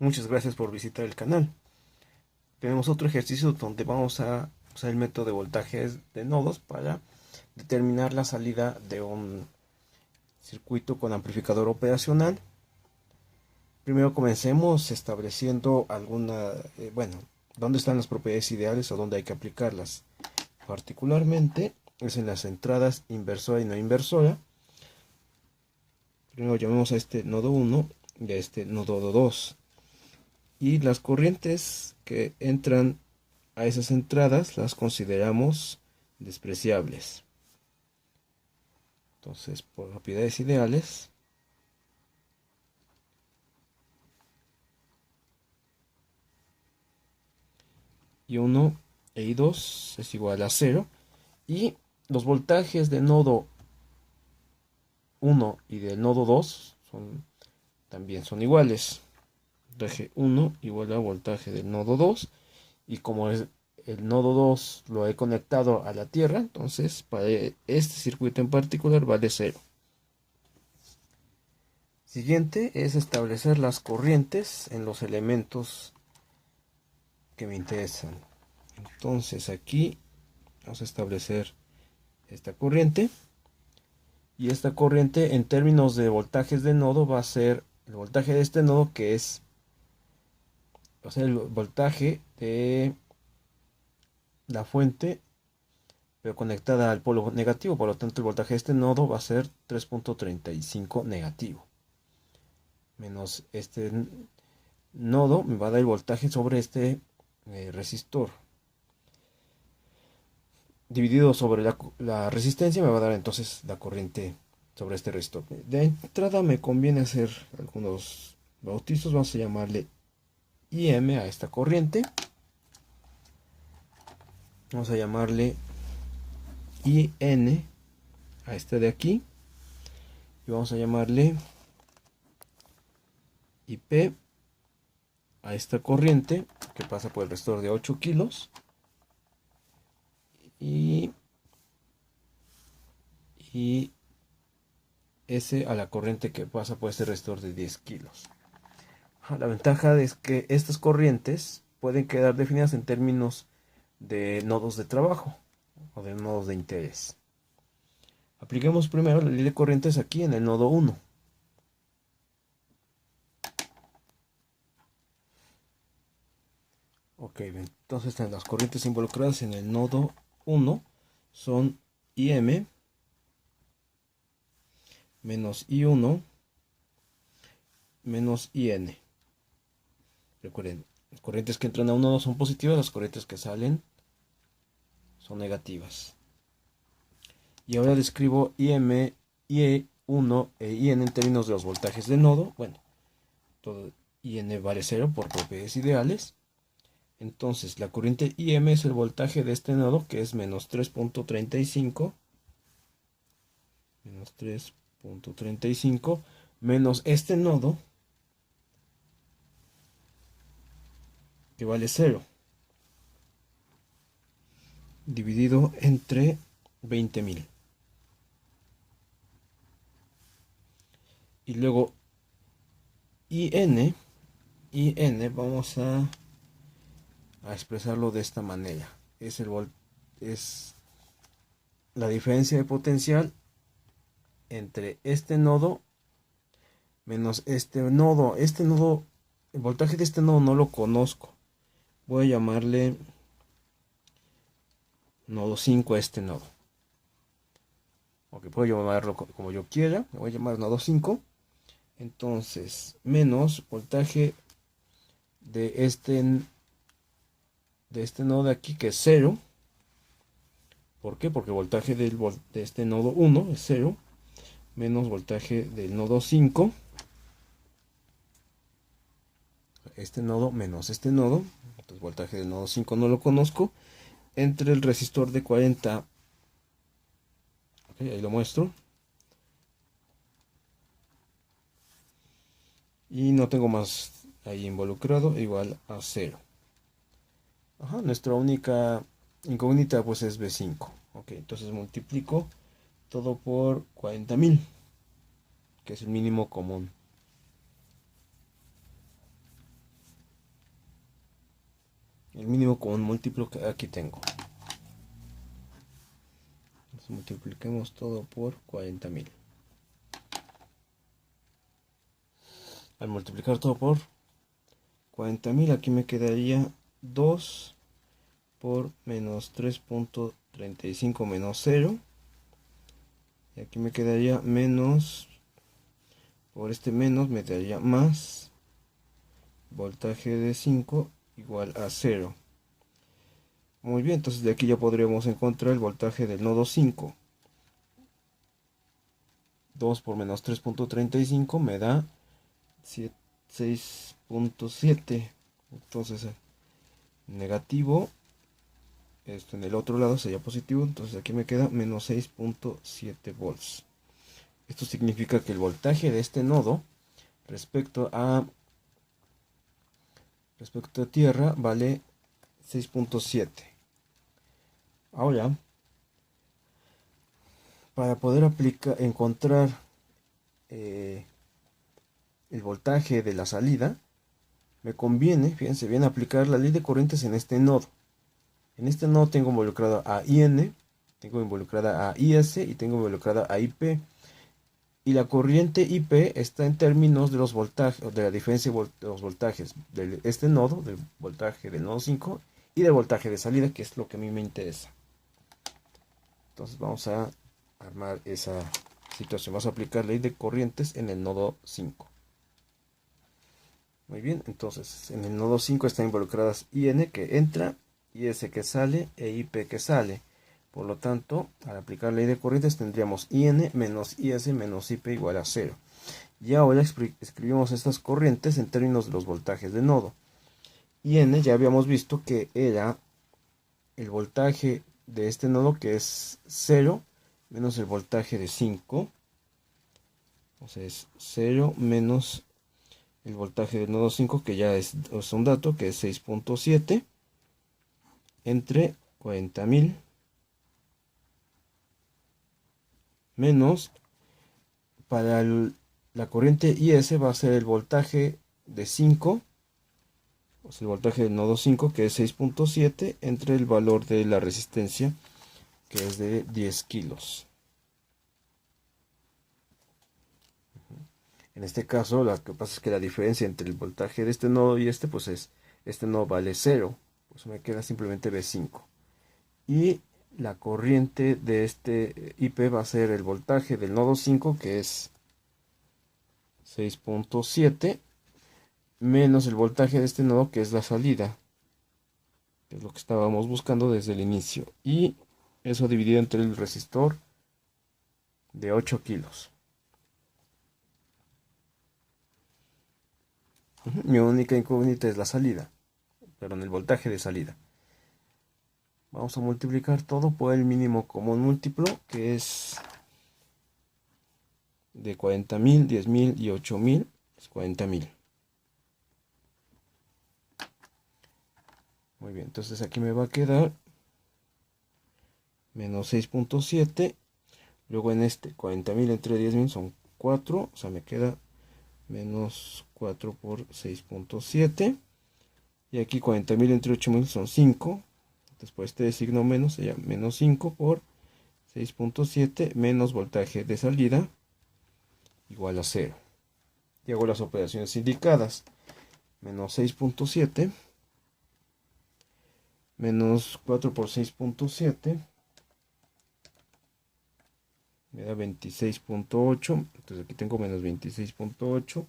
Muchas gracias por visitar el canal. Tenemos otro ejercicio donde vamos a usar el método de voltajes de nodos para determinar la salida de un circuito con amplificador operacional. Primero comencemos estableciendo dónde están las propiedades ideales o dónde hay que aplicarlas. Particularmente es en las entradas inversora y no inversora. Primero llamemos a este nodo 1 y a este nodo 2. Y las corrientes que entran a esas entradas las consideramos despreciables. Entonces, por propiedades ideales, I1 e I2 es igual a 0. Y los voltajes del nodo 1 y del nodo 2 también son iguales. Voltaje 1 igual a voltaje del nodo 2. Y como es el nodo 2 lo he conectado a la tierra, entonces para este circuito en particular vale 0. Siguiente es establecer las corrientes en los elementos que me interesan. Entonces aquí vamos a establecer esta corriente. Y esta corriente en términos de voltajes de nodo va a ser el voltaje de este nodo, que es el voltaje de la fuente pero conectada al polo negativo. Por lo tanto el voltaje de este nodo va a ser 3.35 negativo. Menos este nodo me va a dar el voltaje sobre este resistor. Dividido sobre la resistencia me va a dar entonces la corriente sobre este resistor. De entrada me conviene hacer algunos bautizos. Vamos a llamarle IM a esta corriente. Vamos a llamarle IN a este de aquí. Y vamos a llamarle IP a esta corriente que pasa por el resistor de 8 kilos. Y S a la corriente que pasa por este resistor de 10 kilos. La ventaja es que estas corrientes pueden quedar definidas en términos de nodos de trabajo o de nodos de interés. Apliquemos primero la ley de corrientes aquí en el nodo 1. Ok, entonces las corrientes involucradas en el nodo 1 son IM menos I1 menos IN. Recuerden, las corrientes que entran a un nodo son positivas, las corrientes que salen son negativas. Y ahora describo IM, IE1 e IN en términos de los voltajes de nodo. Bueno, todo IN vale 0 por propiedades ideales. Entonces la corriente IM es el voltaje de este nodo, que es menos 3.35 menos este nodo, que vale 0, dividido entre 20.000. Y luego IN vamos a expresarlo de esta manera. Es la diferencia de potencial entre este nodo menos este nodo. El voltaje de este nodo no lo conozco. Voy a llamarle nodo 5 a este nodo. Puedo llamarlo como yo quiera. Le voy a llamar nodo 5. Entonces, menos voltaje de este nodo de aquí, que es 0. ¿Por qué? Porque el voltaje de este nodo 1 es 0. Menos voltaje del nodo 5. Este nodo menos este nodo. Entonces, voltaje del nodo 5 no lo conozco. Entre el resistor de 40. Ahí lo muestro. Y no tengo más ahí involucrado, igual a 0. Nuestra única incógnita pues es B5. Entonces multiplico todo por 40.000, que es el mínimo común. el mínimo común múltiplo que aquí tengo. Entonces multipliquemos todo por 40.000. Al multiplicar todo por 40.000, aquí me quedaría 2 por menos 3.35 menos 0. Y aquí me quedaría menos, por este menos me daría más, voltaje de 5 igual a 0. Muy bien, entonces de aquí ya podríamos encontrar el voltaje del nodo 5. 2 por menos 3.35 me da 6.7. Entonces negativo, esto en el otro lado sería positivo, entonces aquí me queda menos 6.7 volts. Esto significa que el voltaje de este nodo respecto a tierra vale 6.7. Ahora, para poder encontrar el voltaje de la salida, me conviene, fíjense bien, aplicar la ley de corrientes en este nodo. En este nodo tengo involucrado a IN, tengo involucrada a IS y tengo involucrada a IP. Y la corriente IP está en términos de los voltajes, de la diferencia de los voltajes de este nodo, del voltaje del nodo 5 y del voltaje de salida, que es lo que a mí me interesa. Entonces vamos a armar esa situación. Vamos a aplicar ley de corrientes en el nodo 5. Muy bien, entonces en el nodo 5 están involucradas IN que entra, IS que sale e IP que sale. Por lo tanto, al aplicar ley de corrientes tendríamos IN menos IS menos IP igual a 0. Y ahora escribimos estas corrientes en términos de los voltajes de nodo. IN ya habíamos visto que era el voltaje de este nodo, que es 0 menos el voltaje de 5. Entonces 0 menos el voltaje del nodo 5, que ya es un dato, que es 6.7 entre 40.000 menos, para la corriente IS va a ser el voltaje de 5, o sea, el voltaje del nodo 5, que es 6.7, entre el valor de la resistencia, que es de 10 kilos. En este caso, lo que pasa es que la diferencia entre el voltaje de este nodo y este, pues este nodo vale 0, pues me queda simplemente V5. Y la corriente de este IP va a ser el voltaje del nodo 5, que es 6.7, menos el voltaje de este nodo, que es la salida, que es lo que estábamos buscando desde el inicio. Y eso dividido entre el resistor de 8 kilos. Mi única incógnita es la salida, perdón, el voltaje de salida. Vamos a multiplicar todo por el mínimo común múltiplo, que es de 40.000, 10.000 y 8.000, es 40.000. Muy bien, entonces aquí me va a quedar menos 6.7. Luego en este 40.000 entre 10.000 son 4, o sea, me queda menos 4 por 6.7. Y aquí 40.000 entre 8.000 son 5. Después este signo menos sería menos 5 por 6.7 menos voltaje de salida igual a 0. Y hago las operaciones indicadas. Menos 6.7 menos 4 por 6.7 me da 26.8. Entonces aquí tengo menos 26.8.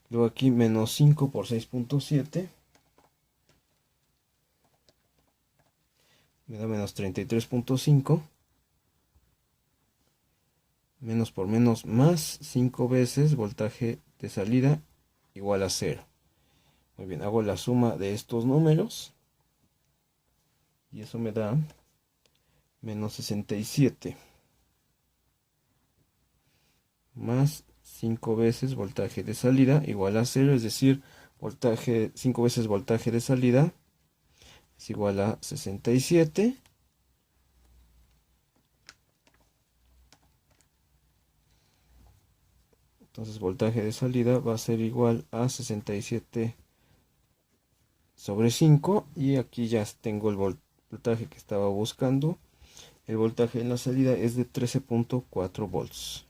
Luego aquí menos 5 por 6.7 me da menos 33.5. Menos por menos más 5 veces voltaje de salida igual a 0. Muy bien, hago la suma de estos números y eso me da menos 67 más 5 veces voltaje de salida igual a 0, es decir, 5 veces voltaje de salida es igual a 67. Entonces voltaje de salida va a ser igual a 67/5, y aquí ya tengo el voltaje que estaba buscando. El voltaje en la salida es de 13.4 volts.